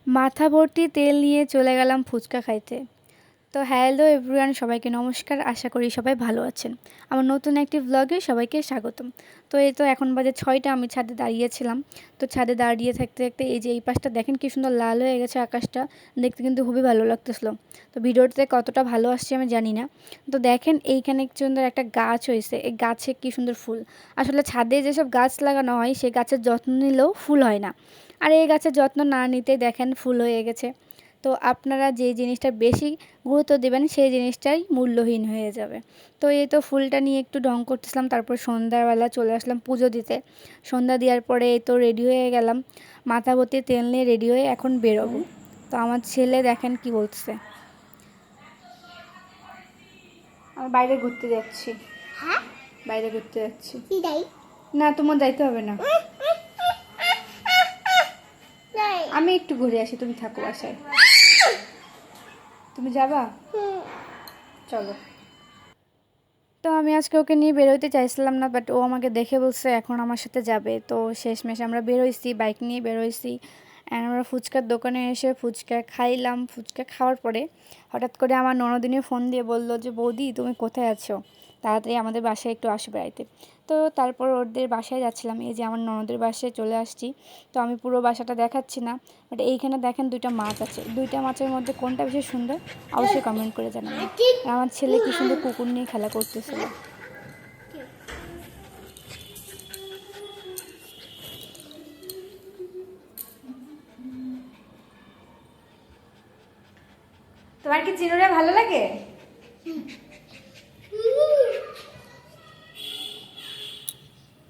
মাথা ভর্তি তেল নিয়ে চলে গেলাম ফুচকা খাইতে। তো হ্যালো এভরিওয়ান, সবাইকে নমস্কার। আশা করি সবাই ভালো আছেন। আমার নতুন একটি ব্লগে সবাইকে স্বাগতম। তো এই তো এখন বাজে 6টা, আমি ছাদে দাঁড়িয়েছিলাম। তো ছাদে দাঁড়িয়ে থাকতে থাকতে এই যে এই পাশটা দেখেন কি সুন্দর লাল হয়ে গেছে আকাশটা, দেখতে কিন্তু খুবই ভালো লাগতেছিলো। তো ভিডিওতে কতটা ভালো আসছে আমি জানি না। তো দেখেন এইখানে কি সুন্দর একটা গাছ হয়েছে, এই গাছে কি সুন্দর ফুল। আসলে ছাদে যেসব গাছ লাগানো হয় সেই গাছের যত্ন নিলেও ফুল হয় না, আর এই গাছের যত্ন না নিতে দেখেন ফুল হয়ে গেছে। তো আপনারা যে জিনিসটা বেশি গুরুত্ব দেবেন সেই জিনিসটাই মূল্যহীন হয়ে যাবে। তো এই তো ফুলটা নিয়ে একটু ঢং করতেছিলাম, তারপর সন্ধ্যাবেলা চলে আসলাম পুজো দিতে। সন্ধ্যা দেওয়ার পরে এই তো রেডি হয়ে গেলাম, মাথা ভর্তি তেল নিয়ে রেডি হয়ে এখন বেরোবো। তো আমার ছেলে দেখেন কি বলছে, আমি বাইরে ঘুরতে যাচ্ছি। হ্যাঁ, বাইরে ঘুরতে যাচ্ছি। কি যাই? না, তোমার যাইতে হবে না, নাই। আমি একটু ঘুরে আসি, তুমি থাকো বাসায়। তুমি যাবা? চলো। তো আমি আজকে ওকে নিয়ে বেরোতে চাইছিলাম না, বাট ও আমাকে দেখে বলছে এখন আমার সাথে যাবে। তো শেষমেশ আমরা বেরোইছি, বাইক নিয়ে বেরোইছি। অ্যান্ড আমরা ফুচকার দোকানে এসে ফুচকা খাইলাম। ফুচকা খাওয়ার পরে হঠাৎ করে আমার ননদিনী ফোন দিয়ে বলল যে বৌদি তুমি কোথায় আছো, তাড়াতাড়ি আমাদের বাসায় একটু আসো বেড়াইতে। তো তারপর ওদের বাসায় যাচ্ছিলাম, এই যে আমার ননদের বাসায় চলে আসছি। তো আমি পুরো বাসাটা দেখাচ্ছি না, বাট এইখানে দেখেন দুইটা মাছ আছে। দুইটা মাছের মধ্যে কোনটা বেশি সুন্দর অবশ্যই কমেন্ট করে জানাবেন। আর আমার ছেলে কি সুন্দর কুকুর নিয়ে খেলা করতেছিল। তোমার কি চিনুরে ভালো লাগে?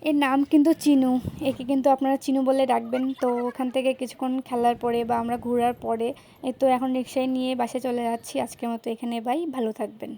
এর নাম কিন্তু চিনু, একে কিন্তু আপনারা চিনু বলে ডাকবেন। তো ওখান থেকে কিছুক্ষণ খেলার পরে বা আমরা ঘোরার পরে এই তো এখন রিক্সায় নিয়ে বাসে চলে যাচ্ছি। আজকের মতো এখানে বাই, ভালো থাকবেন।